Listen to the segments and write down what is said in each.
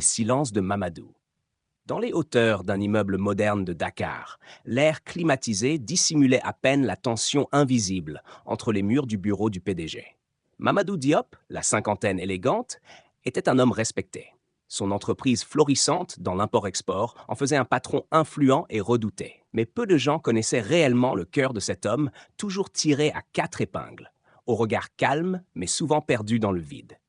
Silence de Mamadou. Dans les hauteurs d'un immeuble moderne de Dakar, l'air climatisé dissimulait à peine la tension invisible entre les murs du bureau du PDG. Mamadou Diop, la cinquantaine élégante, était un homme respecté. Son entreprise florissante dans l'import-export en faisait un patron influent et redouté. Mais peu de gens connaissaient réellement le cœur de cet homme, toujours tiré à quatre épingles, au regard calme mais souvent perdu dans le vide.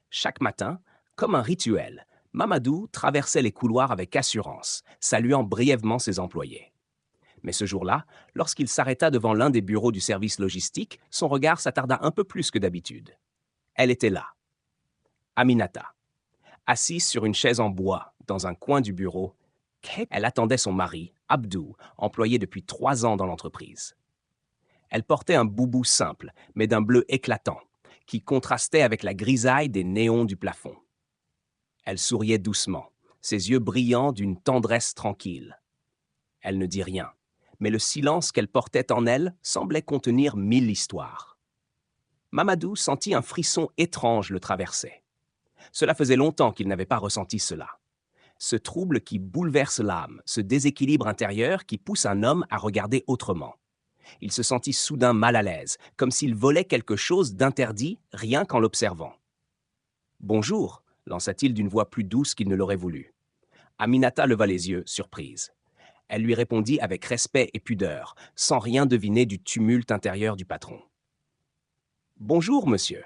Chaque matin, comme un rituel, Mamadou traversait les couloirs avec assurance, saluant brièvement ses employés. Mais ce jour-là, lorsqu'il s'arrêta devant l'un des bureaux du service logistique, son regard s'attarda un peu plus que d'habitude. Elle était là, Aminata, assise sur une chaise en bois dans un coin du bureau. Elle attendait son mari, Abdou, employé depuis 3 ans dans l'entreprise. Elle portait un boubou simple, mais d'un bleu éclatant, qui contrastait avec la grisaille des néons du plafond. Elle souriait doucement, ses yeux brillants d'une tendresse tranquille. Elle ne dit rien, mais le silence qu'elle portait en elle semblait contenir 1000 histoires. Mamadou sentit un frisson étrange le traverser. Cela faisait longtemps qu'il n'avait pas ressenti cela. Ce trouble qui bouleverse l'âme, ce déséquilibre intérieur qui pousse un homme à regarder autrement. Il se sentit soudain mal à l'aise, comme s'il volait quelque chose d'interdit rien qu'en l'observant. « Bonjour », lança-t-il d'une voix plus douce qu'il ne l'aurait voulu. Aminata leva les yeux, surprise. Elle lui répondit avec respect et pudeur, sans rien deviner du tumulte intérieur du patron. « Bonjour, monsieur. »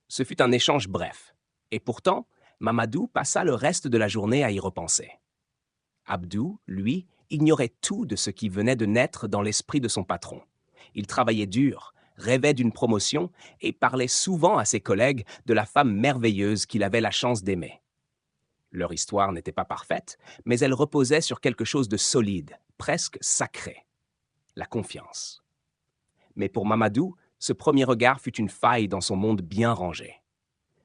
Ce fut un échange bref. Et pourtant, Mamadou passa le reste de la journée à y repenser. Abdou, lui, ignorait tout de ce qui venait de naître dans l'esprit de son patron. Il travaillait dur, rêvait d'une promotion et parlait souvent à ses collègues de la femme merveilleuse qu'il avait la chance d'aimer. Leur histoire n'était pas parfaite, mais elle reposait sur quelque chose de solide, presque sacré, la confiance. Mais pour Mamadou, ce premier regard fut une faille dans son monde bien rangé.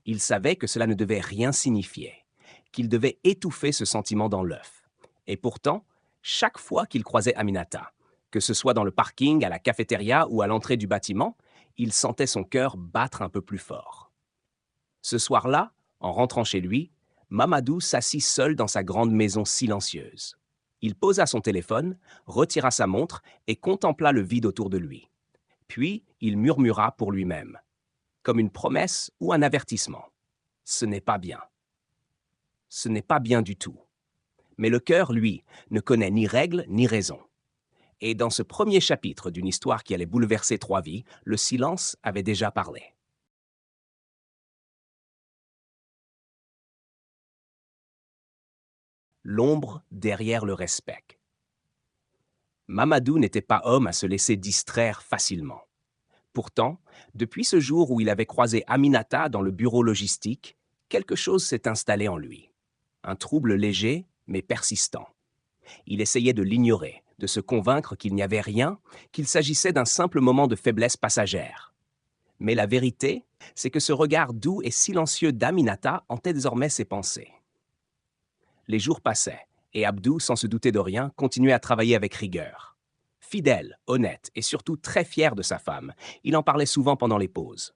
Il savait que cela ne devait rien signifier, qu'il devait étouffer ce sentiment dans l'œuf. Et pourtant, chaque fois qu'il croisait Aminata, que ce soit dans le parking, à la cafétéria ou à l'entrée du bâtiment, il sentait son cœur battre un peu plus fort. Ce soir-là, en rentrant chez lui, Mamadou s'assit seul dans sa grande maison silencieuse. Il posa son téléphone, retira sa montre et contempla le vide autour de lui. Puis, il murmura pour lui-même, comme une promesse ou un avertissement. Ce n'est pas bien. Ce n'est pas bien du tout. Mais le cœur, lui, ne connaît ni règle ni raison. Et dans ce premier chapitre d'une histoire qui allait bouleverser 3 vies, le silence avait déjà parlé. L'ombre derrière le respect. Mamadou n'était pas homme à se laisser distraire facilement. Pourtant, depuis ce jour où il avait croisé Aminata dans le bureau logistique, quelque chose s'est installé en lui. Un trouble léger, mais persistant. Il essayait de l'ignorer, de se convaincre qu'il n'y avait rien, qu'il s'agissait d'un simple moment de faiblesse passagère. Mais la vérité, c'est que ce regard doux et silencieux d'Aminata hantait désormais ses pensées. Les jours passaient, et Abdou, sans se douter de rien, continuait à travailler avec rigueur. Fidèle, honnête et surtout très fier de sa femme, il en parlait souvent pendant les pauses.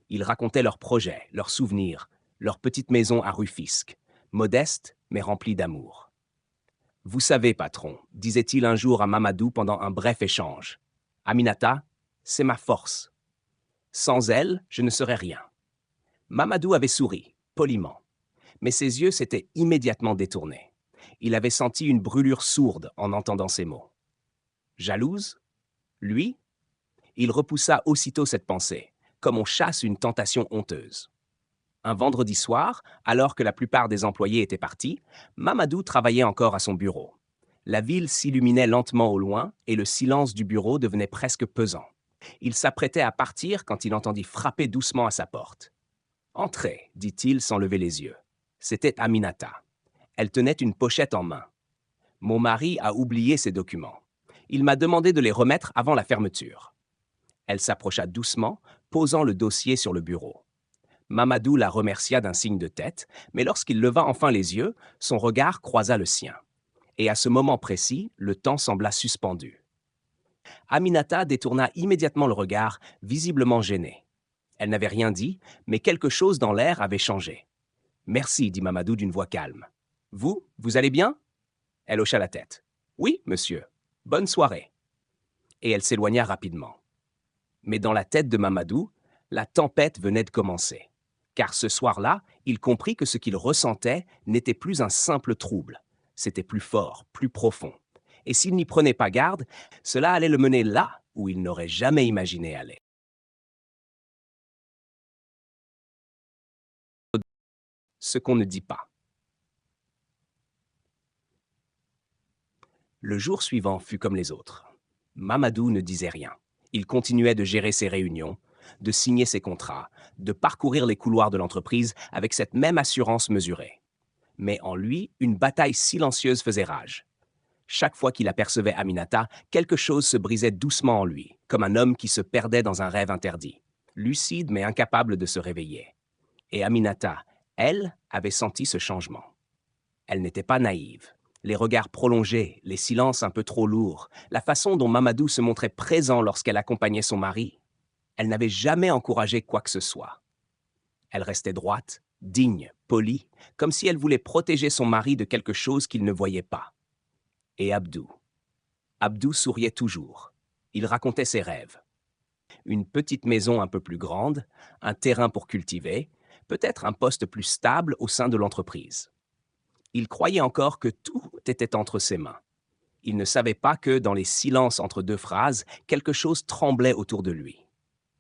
Il racontait leurs projets, leurs souvenirs, leur petite maison à Rufisque, modeste mais remplie d'amour. « Vous savez, patron, disait-il un jour à Mamadou pendant un bref échange, Aminata, c'est ma force. Sans elle, je ne serais rien. » Mamadou avait souri, poliment, mais ses yeux s'étaient immédiatement détournés. Il avait senti une brûlure sourde en entendant ces mots. Jalouse? Lui? Il repoussa aussitôt cette pensée, comme on chasse une tentation honteuse. Un vendredi soir, alors que la plupart des employés étaient partis, Mamadou travaillait encore à son bureau. La ville s'illuminait lentement au loin et le silence du bureau devenait presque pesant. Il s'apprêtait à partir quand il entendit frapper doucement à sa porte. « Entrez », dit-il sans lever les yeux. C'était Aminata. Elle tenait une pochette en main. « Mon mari a oublié ses documents. Il m'a demandé de les remettre avant la fermeture. » Elle s'approcha doucement, posant le dossier sur le bureau. Mamadou la remercia d'un signe de tête, mais lorsqu'il leva enfin les yeux, son regard croisa le sien. Et à ce moment précis, le temps sembla suspendu. Aminata détourna immédiatement le regard, visiblement gênée. Elle n'avait rien dit, mais quelque chose dans l'air avait changé. Merci, dit Mamadou d'une voix calme. Vous, vous allez bien? Elle hocha la tête. Oui, monsieur. Bonne soirée. Et elle s'éloigna rapidement. Mais dans la tête de Mamadou, la tempête venait de commencer. Car ce soir-là, il comprit que ce qu'il ressentait n'était plus un simple trouble. C'était plus fort, plus profond. Et s'il n'y prenait pas garde, cela allait le mener là où il n'aurait jamais imaginé aller. Ce qu'on ne dit pas. Le jour suivant fut comme les autres. Mamadou ne disait rien. Il continuait de gérer ses réunions, de signer ses contrats, de parcourir les couloirs de l'entreprise avec cette même assurance mesurée. Mais en lui, une bataille silencieuse faisait rage. Chaque fois qu'il apercevait Aminata, quelque chose se brisait doucement en lui, comme un homme qui se perdait dans un rêve interdit, lucide mais incapable de se réveiller. Et Aminata, elle, avait senti ce changement. Elle n'était pas naïve. Les regards prolongés, les silences un peu trop lourds, la façon dont Mamadou se montrait présent lorsqu'elle accompagnait son mari. Elle n'avait jamais encouragé quoi que ce soit. Elle restait droite, digne, polie, comme si elle voulait protéger son mari de quelque chose qu'il ne voyait pas. Et Abdou. Abdou souriait toujours. Il racontait ses rêves. Une petite maison un peu plus grande, un terrain pour cultiver, peut-être un poste plus stable au sein de l'entreprise. Il croyait encore que tout était entre ses mains. Il ne savait pas que, dans les silences entre deux phrases, quelque chose tremblait autour de lui.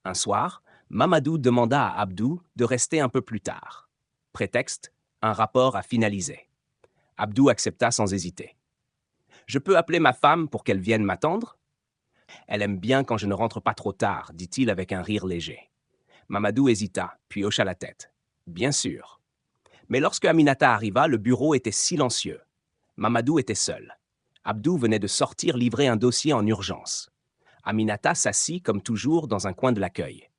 Un soir, Mamadou demanda à Abdou de rester un peu plus tard. Prétexte, un rapport à finaliser. Abdou accepta sans hésiter. « Je peux appeler ma femme pour qu'elle vienne m'attendre ?» « Elle aime bien quand je ne rentre pas trop tard, dit-il avec un rire léger. Mamadou hésita, puis hocha la tête. « Bien sûr. » Mais lorsque Aminata arriva, le bureau était silencieux. Mamadou était seul. Abdou venait de sortir livrer un dossier en urgence. Aminata s'assit, comme toujours, dans un coin de l'accueil.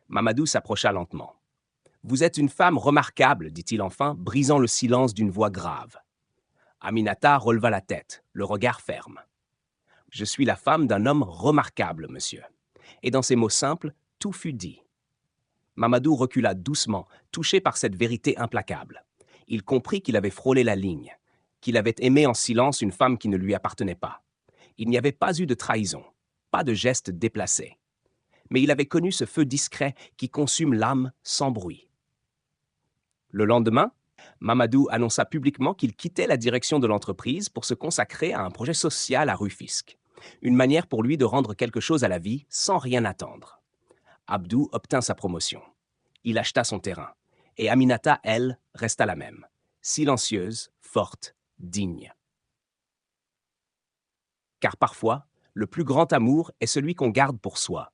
Mamadou s'approcha lentement. « Vous êtes une femme remarquable, dit-il enfin, brisant le silence d'une voix grave. Aminata releva la tête, le regard ferme. « Je suis la femme d'un homme remarquable, monsieur. » Et dans ces mots simples, tout fut dit. Mamadou recula doucement, touché par cette vérité implacable. Il comprit qu'il avait frôlé la ligne, qu'il avait aimé en silence une femme qui ne lui appartenait pas. Il n'y avait pas eu de trahison, pas de geste déplacé. Mais il avait connu ce feu discret qui consume l'âme sans bruit. Le lendemain, Mamadou annonça publiquement qu'il quittait la direction de l'entreprise pour se consacrer à un projet social à Rufisque, une manière pour lui de rendre quelque chose à la vie sans rien attendre. Abdou obtint sa promotion. Il acheta son terrain. Et Aminata, elle, resta la même. Silencieuse, forte, digne. Car parfois, le plus grand amour est celui qu'on garde pour soi,